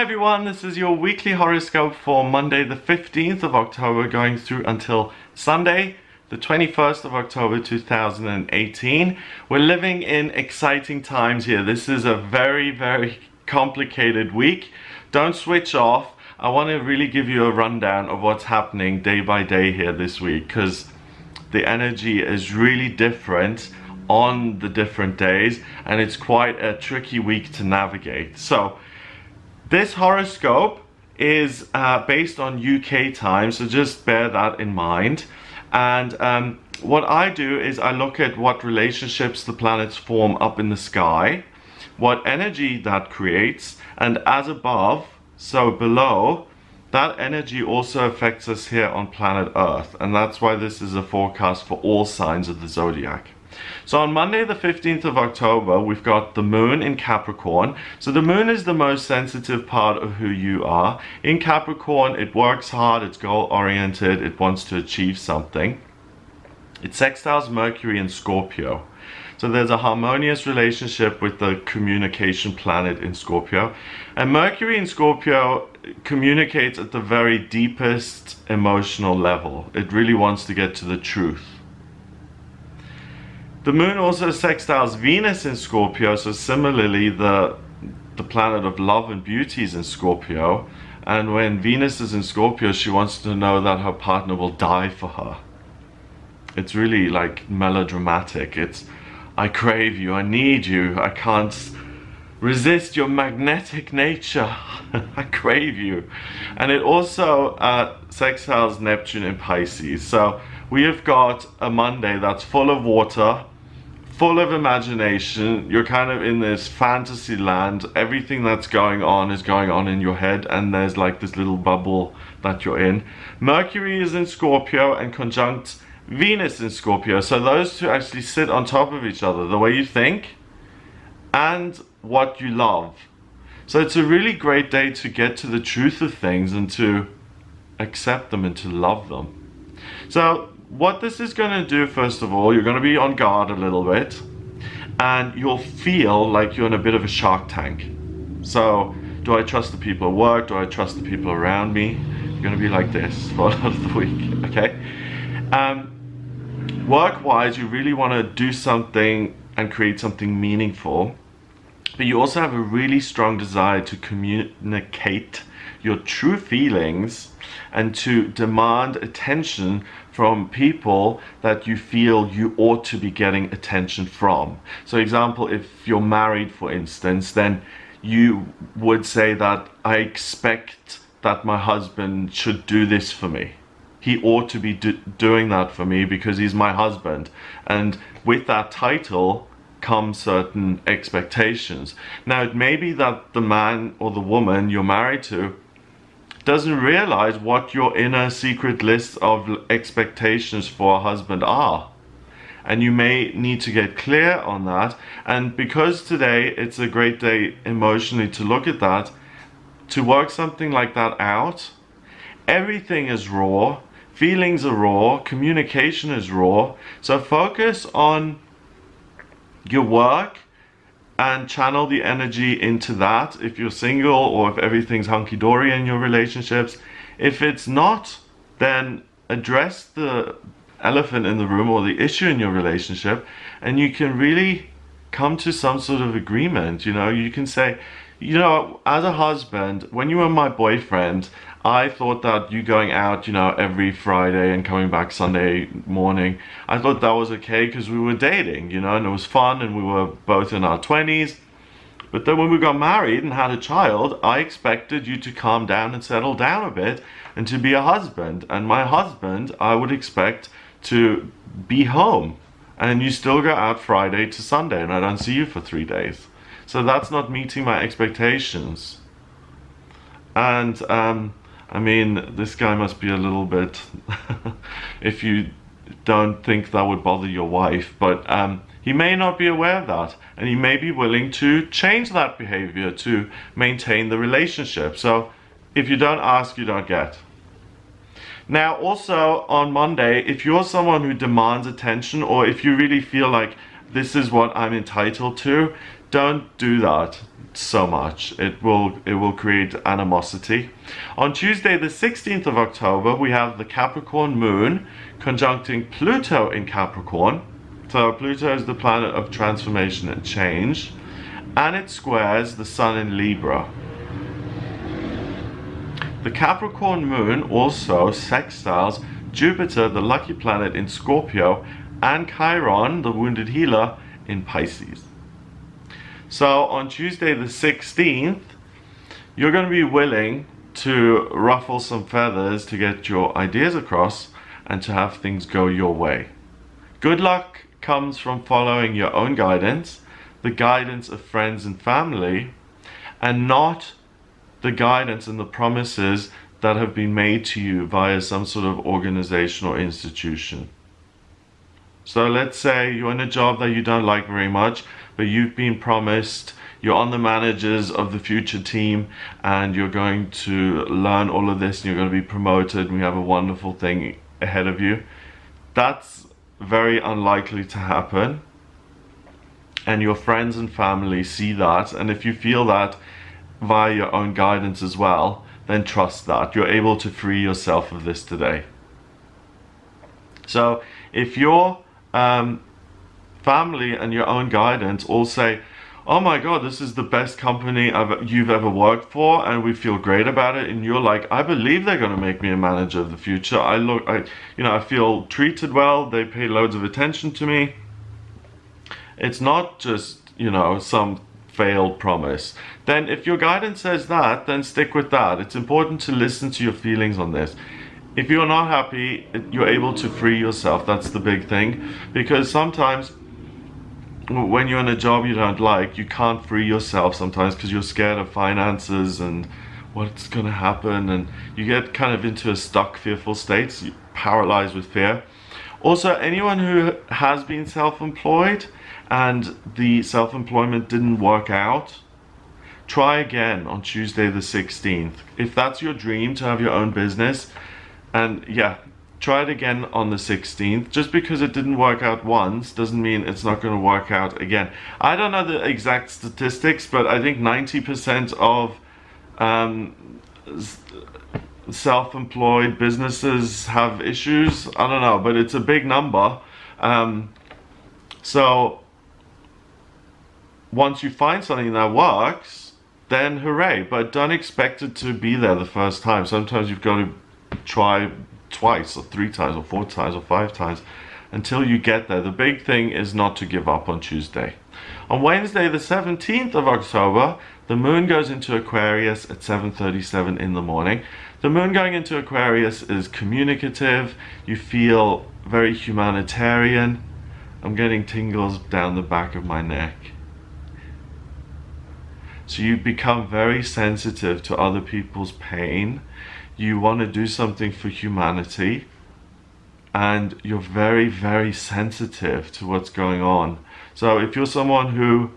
everyone, this is your weekly horoscope for Monday the 15th of October going through until Sunday the 21st of October 2018. We're living in exciting times here. This is a very complicated week. Don't switch off. I want to really give you a rundown of what's happening day by day here this week, because the energy is really different on the different days and it's quite a tricky week to navigate. So this horoscope is based on UK time, so just bear that in mind. And what I do is I look at what relationships the planets form up in the sky, what energy that creates, and as above, so below, that energy also affects us here on planet Earth. And that's why this is a forecast for all signs of the zodiac. So on Monday the 15th of October, we've got the moon in Capricorn. So the moon is the most sensitive part of who you are. In Capricorn, it works hard, it's goal-oriented, it wants to achieve something. It sextiles Mercury in Scorpio. So there's a harmonious relationship with the communication planet in Scorpio. And Mercury in Scorpio communicates at the very deepest emotional level. It really wants to get to the truth. The moon also sextiles Venus in Scorpio, so similarly the planet of love and beauty is in Scorpio. And when Venus is in Scorpio, she wants to know that her partner will die for her. It's really like melodramatic. It's, I crave you, I need you, I can't resist your magnetic nature, I crave you. And it also sextiles Neptune in Pisces. So we have got a Monday that's full of water, full of imagination. You're kind of in this fantasy land. Everything that's going on is going on in your head, and there's like this little bubble that you're in. Mercury is in Scorpio and conjunct Venus in Scorpio. So those two actually sit on top of each other, the way you think and what you love. So it's a really great day to get to the truth of things and to accept them and to love them. So what this is going to do, first of all, you're going to be on guard a little bit and you'll feel like you're in a bit of a shark tank. So do I trust the people at work? Do I trust the people around me? You're going to be like this for a lot of the week, okay? Work-wise, you really want to do something and create something meaningful, but you also have a really strong desire to communicate your true feelings and to demand attention from people that you feel you ought to be getting attention from. So example, if you're married, for instance, then you would say that I expect that my husband should do this for me. He ought to be doing that for me because he's my husband. And with that title come certain expectations. Now it may be that the man or the woman you're married to doesn't realize what your inner secret list of expectations for a husband are. And you may need to get clear on that. And because today it's a great day emotionally to look at that, to work something like that out, everything is raw, feelings are raw, communication is raw. So focus on your work and channel the energy into that if you're single or if everything's hunky-dory in your relationships. If it's not, then address the elephant in the room or the issue in your relationship, and you can really come to some sort of agreement. You know, you can say, you know, as a husband, when you were my boyfriend, I thought that you going out, you know, every Friday and coming back Sunday morning, I thought that was okay because we were dating, you know, and it was fun and we were both in our 20s. But then when we got married and had a child, I expected you to calm down and settle down a bit and to be a husband. And my husband, I would expect to be home. And you still go out Friday to Sunday and I don't see you for 3 days. So that's not meeting my expectations. And I mean, this guy must be a little bit, if you don't think that would bother your wife, but he may not be aware of that, and he may be willing to change that behavior to maintain the relationship. So if you don't ask, you don't get. Now also on Monday, if you're someone who demands attention, or if you really feel like this is what I'm entitled to, don't do that. so much. It will create animosity. On Tuesday the 16th of October, we have the Capricorn moon conjuncting Pluto in Capricorn. So Pluto is the planet of transformation and change, and it squares the sun in Libra. The Capricorn moon also sextiles Jupiter, the lucky planet, in Scorpio, and Chiron, the wounded healer, in Pisces. So on Tuesday the 16th, you're going to be willing to ruffle some feathers to get your ideas across and to have things go your way. Good luck comes from following your own guidance, the guidance of friends and family, and not the guidance and the promises that have been made to you via some sort of organization or institution. So let's say you're in a job that you don't like very much, but you've been promised you're on the managers of the future team and you're going to learn all of this and you're going to be promoted and you have a wonderful thing ahead of you. That's very unlikely to happen, and your friends and family see that, and if you feel that via your own guidance as well, then trust that you're able to free yourself of this today. So if your family and your own guidance all say, oh my god, this is the best company you've ever worked for and we feel great about it, and you're like, I believe they're going to make me a manager of the future, I feel treated well, they pay loads of attention to me. It's not just, some failed promise. Then if your guidance says that, then stick with that. It's important to listen to your feelings on this. If you're not happy, you're able to free yourself. That's the big thing, because sometimes when you're in a job you don't like, you can't free yourself sometimes because you're scared of finances and what's going to happen, and you get kind of into a stuck, fearful state, so you're paralyzed with fear. Also, anyone who has been self-employed and the self-employment didn't work out, try again on Tuesday the 16th. If that's your dream to have your own business, and yeah, try it again on the 16th. Just because it didn't work out once doesn't mean it's not going to work out again. I don't know the exact statistics, but I think 90% of self-employed businesses have issues. I don't know, but it's a big number. So once you find something that works, then hooray, but don't expect it to be there the first time. Sometimes you've got to try twice or 3 times or 4 times or 5 times until you get there. The big thing is not to give up on Tuesday. On Wednesday the 17th of October, the moon goes into Aquarius at 7:37 in the morning. The moon going into Aquarius is communicative. You feel very humanitarian. I'm getting tingles down the back of my neck. So you become very sensitive to other people's pain. You want to do something for humanity, and you're very, very sensitive to what's going on. So if you're someone who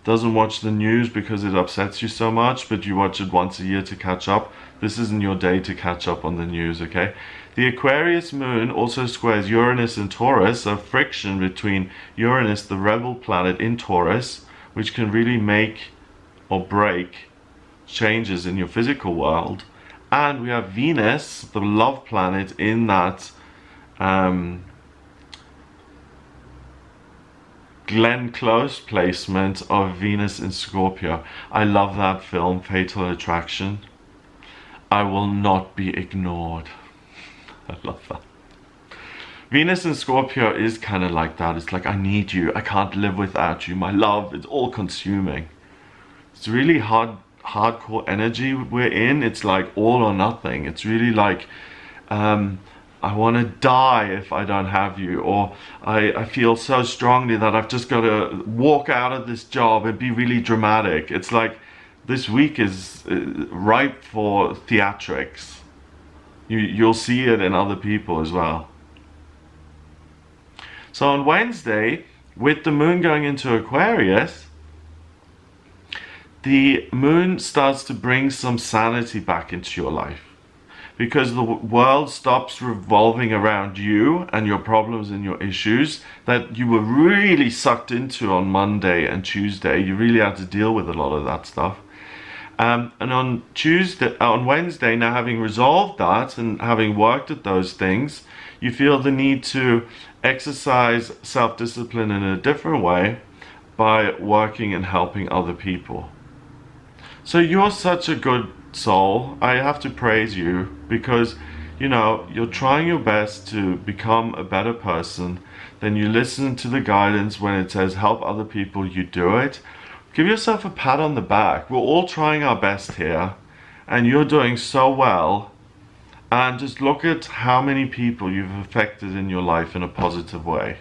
doesn't watch the news because it upsets you so much, but you watch it once a year to catch up, this isn't your day to catch up on the news, okay? The Aquarius moon also squares Uranus and Taurus, so friction between Uranus, the rebel planet, in Taurus, which can really make or break changes in your physical world. And we have Venus, the love planet, in that Glenn Close placement of Venus in Scorpio. I love that film, Fatal Attraction. I will not be ignored. I love that. Venus in Scorpio is kind of like that. It's like, I need you. I can't live without you. My love, it's all consuming. It's really hardcore energy we're in. It's like all or nothing. It's really like, I want to die if I don't have you, or I feel so strongly that I've just got to walk out of this job and be really dramatic. It's like this week is ripe for theatrics. You'll see it in other people as well. So on Wednesday, with the moon going into Aquarius, the moon starts to bring some sanity back into your life. because the world stops revolving around you and your problems and your issues that you were really sucked into on Monday and Tuesday. You really had to deal with a lot of that stuff. And on Wednesday, now having resolved that and having worked at those things, you feel the need to exercise self-discipline in a different way by working and helping other people. So you're such a good soul. I have to praise you because, you know, you're trying your best to become a better person. Then you listen to the guidance when it says help other people, you do it. Give yourself a pat on the back. We're all trying our best here, and you're doing so well. And just look at how many people you've affected in your life in a positive way.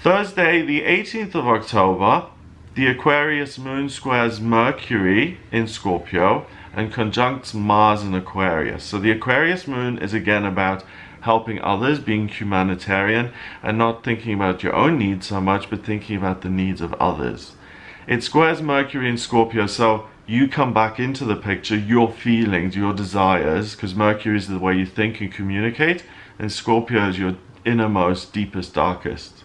Thursday, the 18th of October, the Aquarius moon squares Mercury in Scorpio and conjuncts Mars in Aquarius. So the Aquarius moon is again about helping others, being humanitarian, and not thinking about your own needs so much, but thinking about the needs of others. It squares Mercury in Scorpio, so you come back into the picture, your feelings, your desires, because Mercury is the way you think and communicate, and Scorpio is your innermost, deepest, darkest.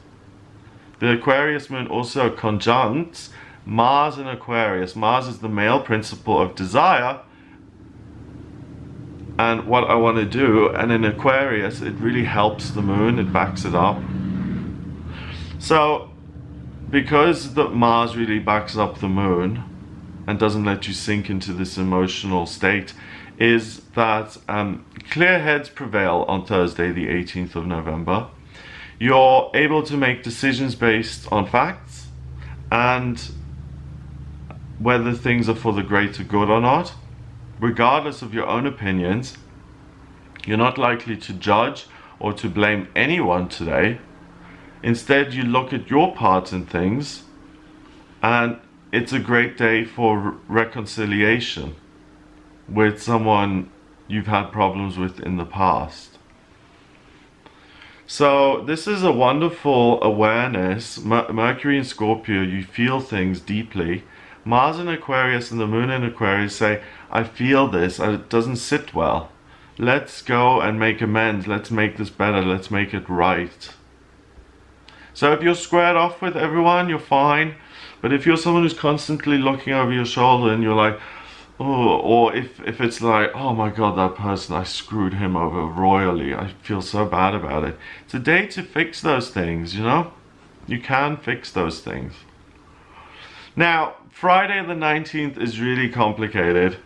The Aquarius moon also conjuncts Mars in Aquarius. Mars is the male principle of desire, and what I want to do, and in Aquarius it really helps the moon, it backs it up. So because the Mars really backs up the moon and doesn't let you sink into this emotional state, is that clear heads prevail on Thursday the 18th of November. You're able to make decisions based on facts and whether things are for the greater good or not. Regardless of your own opinions, you're not likely to judge or to blame anyone today. Instead, you look at your part in things, and it's a great day for reconciliation with someone you've had problems with in the past. So this is a wonderful awareness. Mercury in Scorpio, you feel things deeply. Mars in Aquarius and the moon in Aquarius say, I feel this, it doesn't sit well. Let's go and make amends. Let's make this better. Let's make it right. So if you're squared off with everyone, you're fine. But if you're someone who's constantly looking over your shoulder and you're like, oh, or if it's like, oh my God, that person, I screwed him over royally. I feel so bad about it. It's a day to fix those things, you know? You can fix those things. Now, Friday the 19th is really complicated.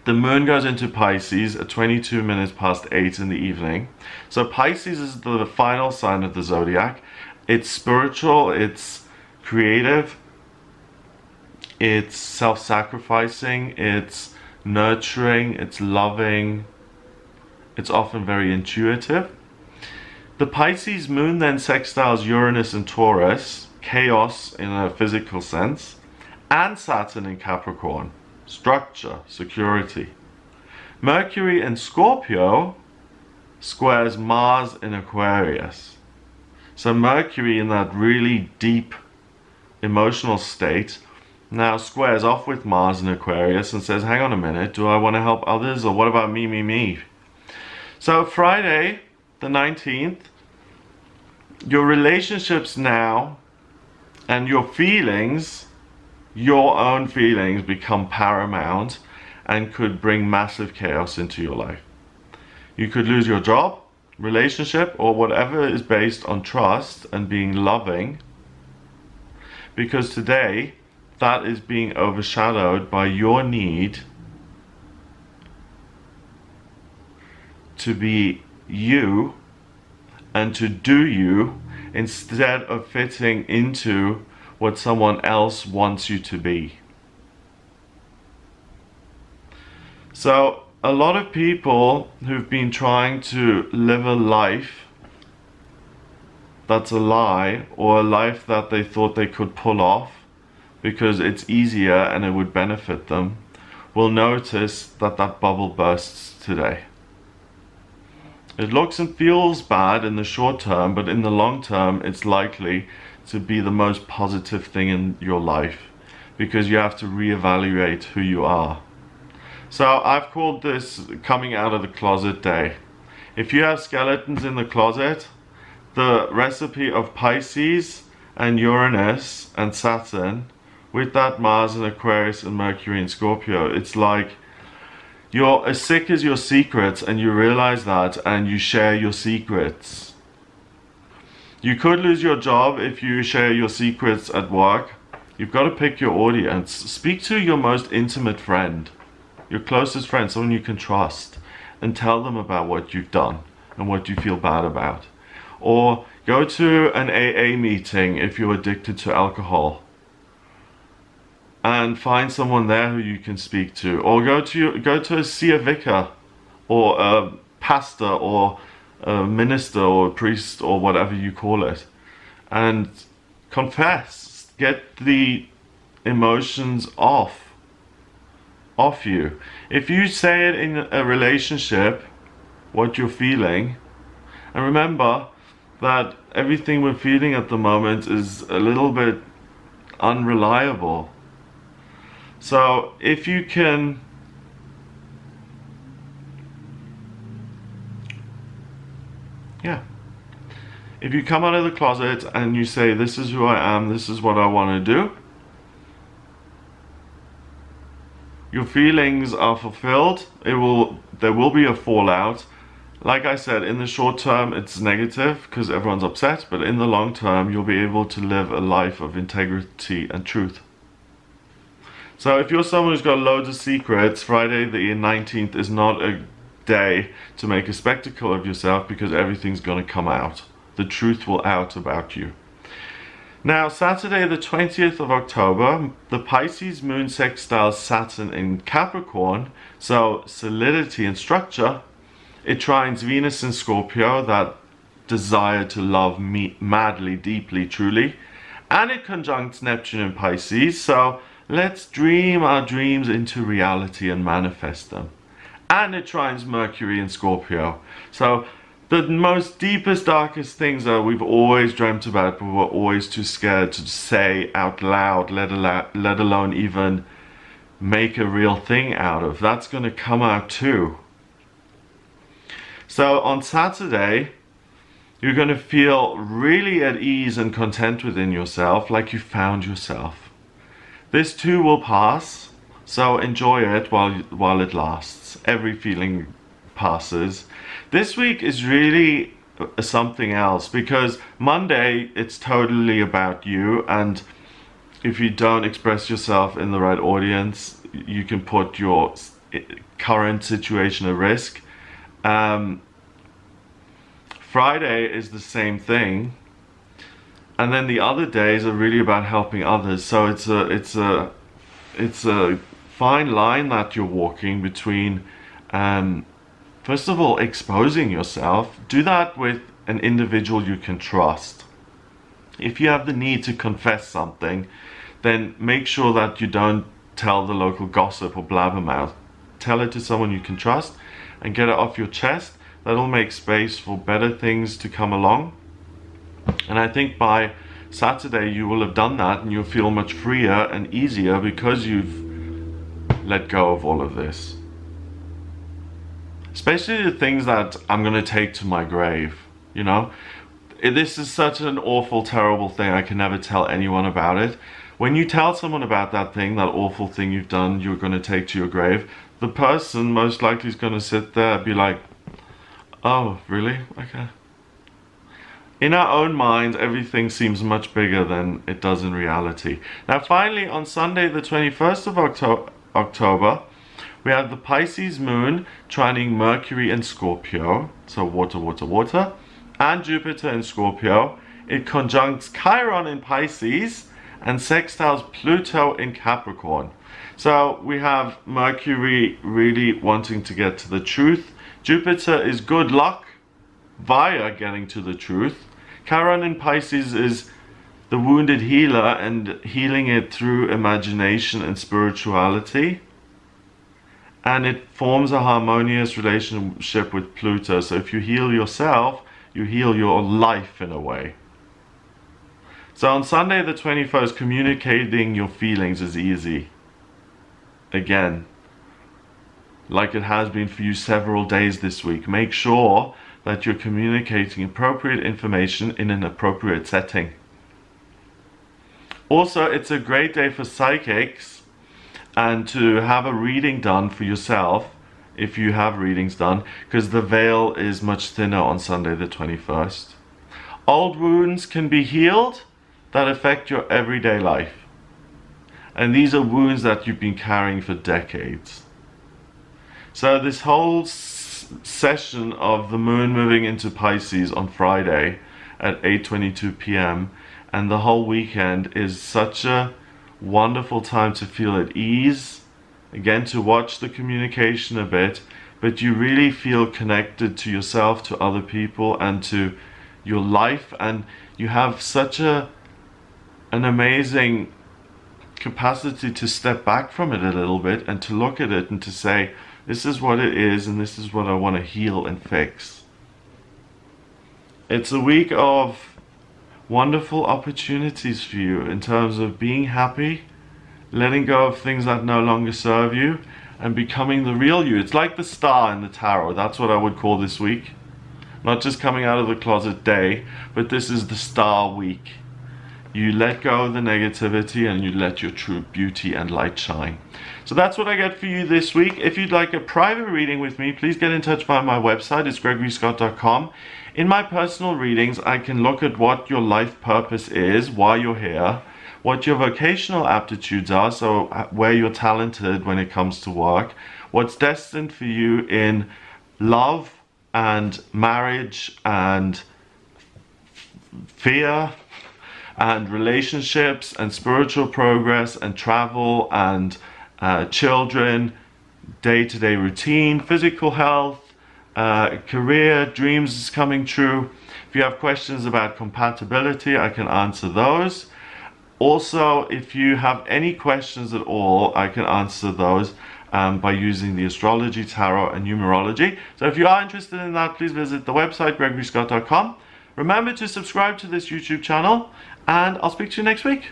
The moon goes into Pisces at 22 minutes past 8 in the evening. So Pisces is the final sign of the zodiac. It's spiritual, it's creative, it's self-sacrificing, it's nurturing, it's loving, it's often very intuitive. The Pisces moon then sextiles Uranus and Taurus, chaos in a physical sense, and Saturn in Capricorn, structure, security. Mercury in Scorpio squares Mars in Aquarius. So Mercury in that really deep emotional state now squares off with Mars in Aquarius and says, hang on a minute, do I want to help others, or what about me, me, me? So Friday the 19th, your relationships now and your feelings, your own feelings, become paramount and could bring massive chaos into your life. You could lose your job, relationship, or whatever is based on trust and being loving, because today that is being overshadowed by your need to be you and to do you instead of fitting into what someone else wants you to be. So a lot of people who've been trying to live a life that's a lie, or a life that they thought they could pull off because it's easier and it would benefit them, will notice that that bubble bursts today. It looks and feels bad in the short term, but in the long term it's likely to be the most positive thing in your life, because you have to reevaluate who you are. So I've called this coming out of the closet day. If you have skeletons in the closet, the recipe of Pisces and Uranus and Saturn, with that Mars and Aquarius and Mercury and Scorpio, it's like you're as sick as your secrets, and you realize that, and you share your secrets. You could lose your job if you share your secrets at work. You've got to pick your audience. Speak to your most intimate friend, your closest friend, someone you can trust, and tell them about what you've done and what you feel bad about. Or go to an AA meeting if you're addicted to alcohol, and find someone there who you can speak to. Or see a vicar or a pastor or a minister or a priest or whatever you call it, and confess. Get the emotions off you. If you say it in a relationship, what you're feeling, and remember that everything we're feeling at the moment is a little bit unreliable. So if you can if you come out of the closet and you say, this is who I am, this is what I want to do, your feelings are fulfilled. There will be a fallout. Like I said, in the short term it's negative because everyone's upset, but in the long term you'll be able to live a life of integrity and truth. So if you're someone who's got loads of secrets, Friday the 19th is not a day to make a spectacle of yourself, because everything's going to come out. The truth will out about you. Now, Saturday the 20th of October, the Pisces moon sextiles Saturn in Capricorn, so solidity and structure. It trines Venus in Scorpio, that desire to love madly, deeply, truly. And it conjuncts Neptune in Pisces, so let's dream our dreams into reality and manifest them. And it trines Mercury in Scorpio. So the most deepest, darkest things that we've always dreamt about, but we're always too scared to say out loud, let alone even make a real thing out of. That's going to come out too. So on Saturday, you're going to feel really at ease and content within yourself, like you found yourself. This too will pass, so enjoy it while it lasts. Every feeling passes. This week is really something else, because Monday it's totally about you, and if you don't express yourself in the right audience, you can put your current situation at risk. Friday is the same thing, and then the other days are really about helping others. So it's a fine line that you're walking between first of all exposing yourself. Do that with an individual you can trust. If you have the need to confess something, then make sure that you don't tell the local gossip or blabbermouth. Tell it to someone you can trust and get it off your chest. That'll make space for better things to come along. And I think by Saturday you will have done that, and you'll feel much freer and easier because you've let go of all of this. Especially the things that I'm going to take to my grave, you know. This is such an awful, terrible thing. I can never tell anyone about it. When you tell someone about that thing, that awful thing you've done, you're going to take to your grave, the person most likely is going to sit there and be like, oh, really? Okay. In our own minds, everything seems much bigger than it does in reality. Now, finally, on Sunday, the 21st of October, we have the Pisces moon trining Mercury in Scorpio, so water, water, water, and Jupiter in Scorpio. It conjuncts Chiron in Pisces and sextiles Pluto in Capricorn. So we have Mercury really wanting to get to the truth. Jupiter is good luck via getting to the truth. Chiron in Pisces is the wounded healer and healing it through imagination and spirituality. And it forms a harmonious relationship with Pluto. So if you heal yourself, you heal your life in a way. So on Sunday the 21st, communicating your feelings is easy. Again, like it has been for you several days this week. Make sure that you're communicating appropriate information in an appropriate setting. Also, it's a great day for psychics and to have a reading done for yourself, if you have readings done, because the veil is much thinner on Sunday the 21st. Old wounds can be healed that affect your everyday life. And these are wounds that you've been carrying for decades. So this whole session of the moon moving into Pisces on Friday at 8:22 p.m. and the whole weekend is such a wonderful time to feel at ease, again to watch the communication a bit, but you really feel connected to yourself, to other people, and to your life, and you have such an amazing capacity to step back from it a little bit and to look at it and to say, this is what it is and this is what I want to heal and fix. It's a week of wonderful opportunities for you in terms of being happy, letting go of things that no longer serve you, and becoming the real you. It's like the star in the tarot. That's what I would call this week. Not just coming out of the closet day, but this is the star week. You let go of the negativity and you let your true beauty and light shine. So that's what I get for you this week. If you'd like a private reading with me, please get in touch via my website. It's gregoryscott.com. In my personal readings, I can look at what your life purpose is, why you're here, what your vocational aptitudes are, so where you're talented when it comes to work, what's destined for you in love and marriage and fear and relationships and spiritual progress and travel and children, day-to-day routine, physical health, career, dreams coming true. If you have questions about compatibility, I can answer those. Also, if you have any questions at all, I can answer those by using the astrology, tarot, and numerology. So if you are interested in that, please visit the website, gregoryscott.com. Remember to subscribe to this YouTube channel, and I'll speak to you next week.